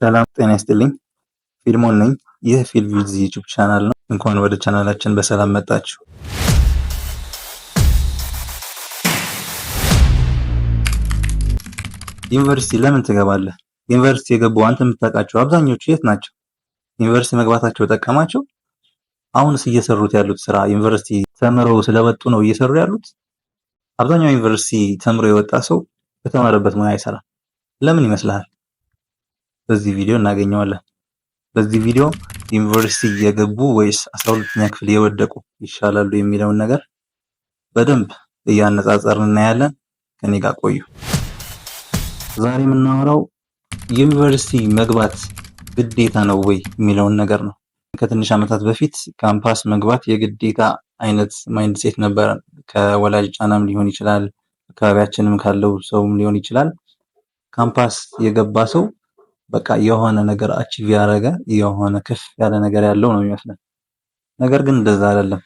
ሰላም ጤና ይስጥልኝ። ፊልሞን ነኝ። ይህ ፊልቪዝ ዩቲዩብ ቻናል ነው። እንኳን ወደ ቻናላችን በሰላም መጣችሁ። ዩኒቨርሲቲ ለምን ትገባለህ? ዩኒቨርሲቲ የገቡ አንተ የምታውቃቸው አብዛኞቹ የት ናቸው? ዩኒቨርሲቲ መግባታቸው ጠቀማቸው? አሁንስ እየሰሩት ያሉት ስራ ዩኒቨርሲቲ ተምረው ስለወጡ ነው እየሰሩ ያሉት? አብዛኛው ዩኒቨርሲቲ ተምሮ የወጣ ሰው በተማረበት ሙያ አይሰራም። ለምን ይመስልሃል? በዚህ ቪዲዮ እናገኘዋለን። በዚህ ቪዲዮ ዩኒቨርሲቲ የገቡ ወይስ 12ኛ ክፍል የወደቁ ይሻላሉ የሚለውን ነገር በደንብ እያነጻጸርን እናያለን። ከኔ ጋር ቆዩ። ዛሬ የምናወራው ዩኒቨርሲቲ መግባት ግዴታ ነው ወይ የሚለውን ነገር ነው። ከትንሽ ዓመታት በፊት ካምፓስ መግባት የግዴታ አይነት ማይንድሴት ነበረ። ከወላጅ ጫናም ሊሆን ይችላል፣ አካባቢያችንም ካለው ሰውም ሊሆን ይችላል። ካምፓስ የገባ ሰው በቃ የሆነ ነገር አቺቭ ያደረገ የሆነ ከፍ ያለ ነገር ያለው ነው የሚመስለው። ነገር ግን እንደዛ አይደለም።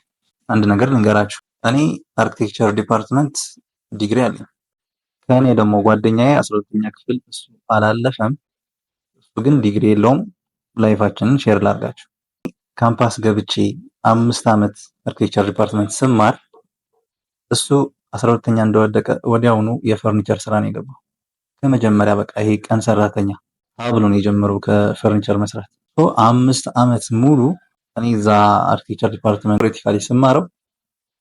አንድ ነገር ልንገራችሁ። እኔ አርኪቴክቸር ዲፓርትመንት ዲግሪ አለኝ። ከእኔ ደግሞ ጓደኛዬ 12ኛ ክፍል እሱ አላለፈም። እሱ ግን ዲግሪ የለውም። ላይፋችንን ሼር ላድርጋችሁ። ካምፓስ ገብቼ 5 ዓመት አርኪቴክቸር ዲፓርትመንት ስማር እሱ 12ኛ እንደወደቀ ወዲያውኑ የፈርኒቸር ስራ ነው የገባው። ከመጀመሪያ በቃ ይሄ ቀን ሰራተኛ ብሎ ነው የጀመረው ከፈርኒቸር መስራት። 5 ዓመት ሙሉ እኔ እዛ አርኪቴክቸር ዲፓርትመንት ፕራክቲካሊ ስማረው፣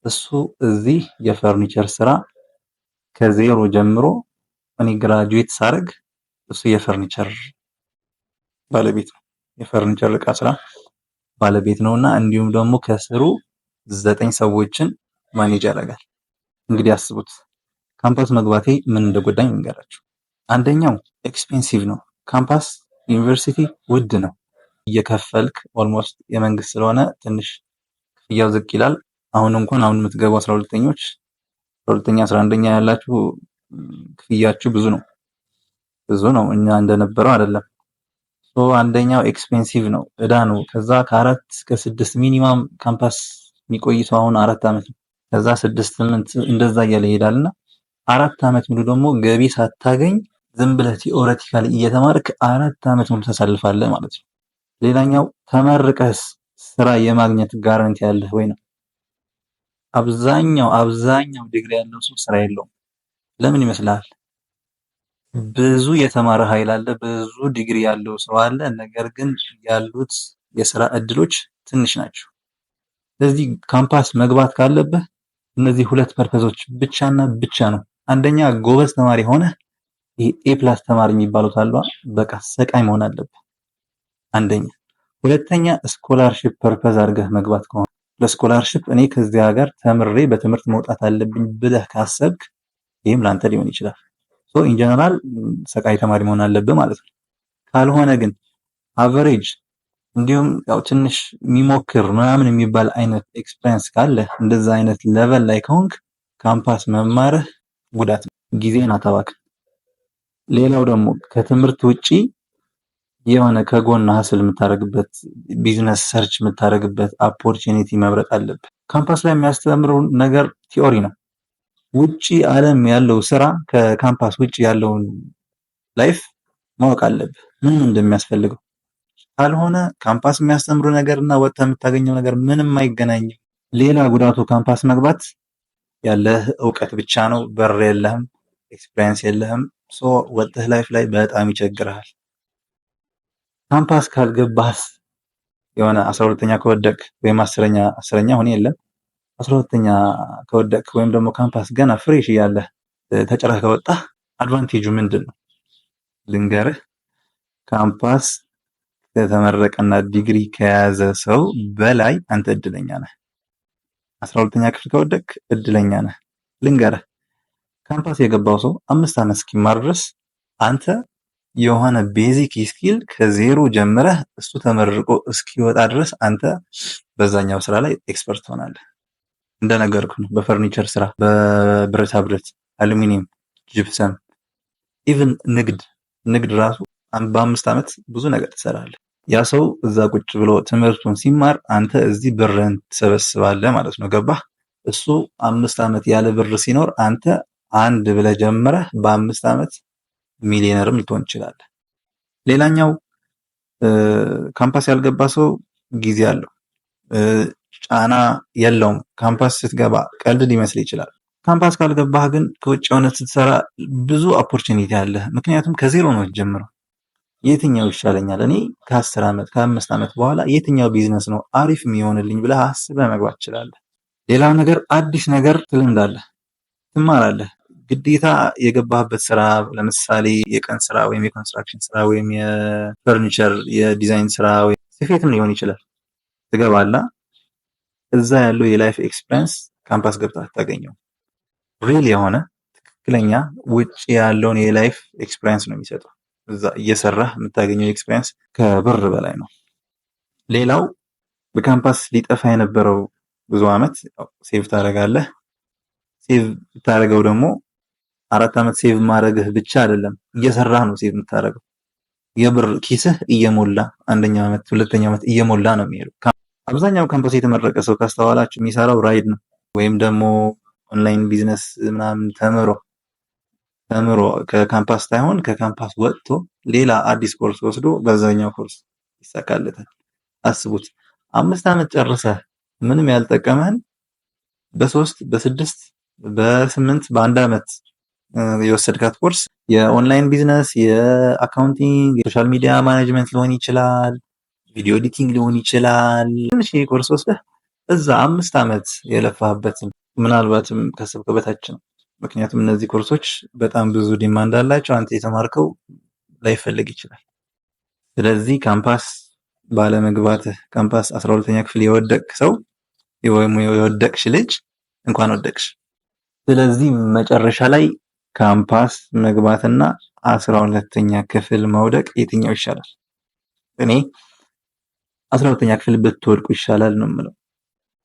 እሱ እዚህ የፈርኒቸር ስራ ከዜሮ ጀምሮ እኔ ግራጁዌት ሳደርግ እሱ የፈርኒቸር ባለቤት ነው። የፈርኒቸር ዕቃ ስራ ባለቤት ነውና እንዲሁም ደግሞ ከስሩ 9 ሰዎችን ማኔጅ ያደርጋል። እንግዲህ አስቡት ካምፓስ መግባቴ ምን እንደጎዳኝ እንገራችሁ። አንደኛው ኤክስፔንሲቭ ነው። ካምፓስ ዩኒቨርሲቲ ውድ ነው። እየከፈልክ ኦልሞስት የመንግስት ስለሆነ ትንሽ ክፍያው ዝቅ ይላል። አሁን የምትገቡ 12ኞች 12ኛ 11ኛ ያላችሁ ክፍያችሁ ብዙ ነው። እኛ እንደነበረው አይደለም። አንደኛው ኤክስፔንሲቭ ነው፣ እዳ ነው። ከዛ ከ4 እስከ 6 ሚኒማም ካምፓስ የሚቆይ ሰው አሁን 4 ዓመት ነው። ከዛ 6 8 እንደዛ እያለ ይሄዳልና 4 ዓመት ሙሉ ደግሞ ገቢ ሳታገኝ ዝም ብለህ ቲዎሬቲካሊ እየተማርክ 4 ዓመት ሙሉ ተሳልፋለህ ማለት ነው። ሌላኛው ተመርቀስ ስራ የማግኘት ጋራንቲ ያለህ ወይ ነው። አብዛኛው ዲግሪ ያለው ሰው ስራ የለውም። ለምን ይመስላል? ብዙ የተማረ ኃይል አለ፣ ብዙ ዲግሪ ያለው ሰው አለ። ነገር ግን ያሉት የስራ እድሎች ትንሽ ናቸው። ስለዚህ ካምፓስ መግባት ካለብህ እነዚህ 2 ፐርፐዞች ብቻና ብቻ ነው። አንደኛ ጎበዝ ተማሪ ሆነ ኤ ፕላስ ተማሪ የሚባሉት አሉ። በቃ ሰቃይ መሆን አለብህ አንደኛ። ሁለተኛ ስኮላርሺፕ ፐርፐዝ አድርገህ መግባት ከሆነ ለስኮላርሺፕ እኔ ከዚህ ሀገር ተምሬ በትምህርት መውጣት አለብኝ ብለህ ካሰብክ ይህም ላንተ ሊሆን ይችላል። ኢን ጀነራል ሰቃይ ተማሪ መሆን አለብህ ማለት ነው። ካልሆነ ግን አቨሬጅ እንዲሁም ያው ትንሽ የሚሞክር ምናምን የሚባል አይነት ኤክስፒሪየንስ ካለ እንደዛ አይነት ሌቨል ላይ ከሆንክ ካምፓስ መማርህ ጉዳት ነው፣ ጊዜን አታባክን። ሌላው ደግሞ ከትምህርት ውጪ የሆነ ከጎን ሀስል የምታደርግበት ቢዝነስ ሰርች የምታደርግበት ኦፖርቹኒቲ መምረጥ አለብህ። ካምፓስ ላይ የሚያስተምረው ነገር ቲዮሪ ነው። ውጪ ዓለም ያለው ስራ ከካምፓስ ውጪ ያለውን ላይፍ ማወቅ አለብህ፣ ምን እንደሚያስፈልገው። ካልሆነ ካምፓስ የሚያስተምሩ ነገርና ወጥተህ የምታገኘው ነገር ምንም አይገናኝም። ሌላ ጉዳቱ ካምፓስ መግባት ያለህ እውቀት ብቻ ነው፣ በር የለህም፣ ኤክስፒሪየንስ የለህም። ወጥተህ ላይፍ ላይ በጣም ይቸግርሃል። ካምፓስ ካልገባህስ የሆነ 12ኛ ከወደቅ ወይም 10ኛ ሆነ የለም 12ኛ ከወደቅ ወይም ደግሞ ካምፓስ ገና ፍሬሽ እያለህ ተጨረህ ከወጣህ አድቫንቴጁ ምንድን ነው ልንገርህ። ካምፓስ ከተመረቀና ዲግሪ ከያዘ ሰው በላይ አንተ እድለኛ ነህ። 12ኛ ክፍል ከወደቅ እድለኛ ነህ። ልንገርህ ካምፓስ የገባው ሰው 5 ዓመት እስኪማር ድረስ አንተ የሆነ ቤዚክ ስኪል ከዜሮ ጀምረህ እሱ ተመርቆ እስኪወጣ ድረስ አንተ በዛኛው ስራ ላይ ኤክስፐርት ትሆናለህ። እንደነገርኩ ነው። በፈርኒቸር ስራ፣ በብረታ ብረት፣ አሉሚኒየም፣ ጂፕሰም፣ ኢቭን ንግድ ራሱ በ5 ዓመት ብዙ ነገር ትሰራለህ። ያ ሰው እዛ ቁጭ ብሎ ትምህርቱን ሲማር አንተ እዚህ ብርን ትሰበስባለህ ማለት ነው። ገባህ? እሱ 5 ዓመት ያለ ብር ሲኖር አንተ አንድ ብለህ ጀምረህ በ5 ዓመት ሚሊዮነርም ልትሆን ትችላለህ። ሌላኛው ካምፓስ ያልገባ ሰው ጊዜ አለው፣ ጫና የለውም። ካምፓስ ስትገባ ቀልድ ሊመስል ይችላል። ካምፓስ ካልገባህ ግን ከውጭ ሆነ ስትሰራ ብዙ ኦፖርቹኒቲ አለ። ምክንያቱም ከዜሮ ነው ጀምረው። የትኛው ይሻለኛል እኔ ከ10 ዓመት ከ5 ዓመት በኋላ የትኛው ቢዝነስ ነው አሪፍ የሚሆንልኝ ብለህ አስበህ መግባት ትችላለህ። ሌላው ነገር አዲስ ነገር ትለምዳለህ፣ ትማራለህ። ግዴታ የገባህበት ስራ ለምሳሌ የቀን ስራ ወይም የኮንስትራክሽን ስራ ወይም የፈርኒቸር የዲዛይን ስራ ወይም ስፌትም ሊሆን ይችላል። ትገባላ እዛ ያለው የላይፍ ኤክስፒሪየንስ ካምፓስ ገብተህ አታገኘው። ሪል የሆነ ትክክለኛ ውጭ ያለውን የላይፍ ኤክስፒሪየንስ ነው የሚሰጠው። እዛ እየሰራህ የምታገኘው ኤክስፒሪየንስ ከብር በላይ ነው። ሌላው በካምፓስ ሊጠፋ የነበረው ብዙ አመት ሴቭ ታደርጋለህ። ሴቭ ታደርገው ደግሞ 4 አመት ሴቭ ማድረግህ ብቻ አይደለም፣ እየሰራህ ነው ሴቭ የምታደርገው። የብር ኪስህ እየሞላ አንደኛው አመት ሁለተኛው አመት እየሞላ ነው የሚሄደው። አብዛኛው ካምፓስ የተመረቀ ሰው ካስተዋላችሁ የሚሰራው ራይድ ነው ወይም ደግሞ ኦንላይን ቢዝነስ ምናምን ተምሮ ከካምፓስ ሳይሆን ከካምፓስ ወጥቶ ሌላ አዲስ ኮርስ ወስዶ በዛኛው ኮርስ ይሳካለታል። አስቡት 5 አመት ጨርሰህ ምንም ያልጠቀመህን በ3 በ6 በ8 በአንድ አመት የወሰድካት ኮርስ የኦንላይን ቢዝነስ፣ የአካውንቲንግ፣ የሶሻል ሚዲያ ማኔጅመንት ሊሆን ይችላል፣ ቪዲዮ ኤዲቲንግ ሊሆን ይችላል። ትንሽ ኮርስ ወስደህ እዛ 5 አመት የለፋህበትን ምናልባትም ከሰብከው በታች ነው። ምክንያቱም እነዚህ ኮርሶች በጣም ብዙ ዲማንድ አላቸው። አንተ የተማርከው ላይፈልግ ይችላል። ስለዚህ ካምፓስ ባለመግባትህ ካምፓስ 12ኛ ክፍል የወደቅ ሰው ወይም የወደቅሽ ልጅ እንኳን ወደቅሽ። ስለዚህ መጨረሻ ላይ ካምፓስ መግባትና 12ኛ ክፍል መውደቅ የትኛው ይሻላል? እኔ 12ኛ ክፍል ብትወድቁ ይሻላል ነው የምለው።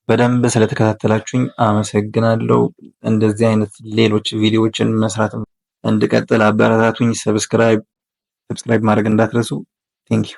በደንብ ስለተከታተላችሁኝ አመሰግናለሁ። እንደዚህ አይነት ሌሎች ቪዲዮዎችን መስራት እንድቀጥል አበረታቱኝ። ሰብስክራይብ ማድረግ እንዳትረሱ። ቴንክ ዩ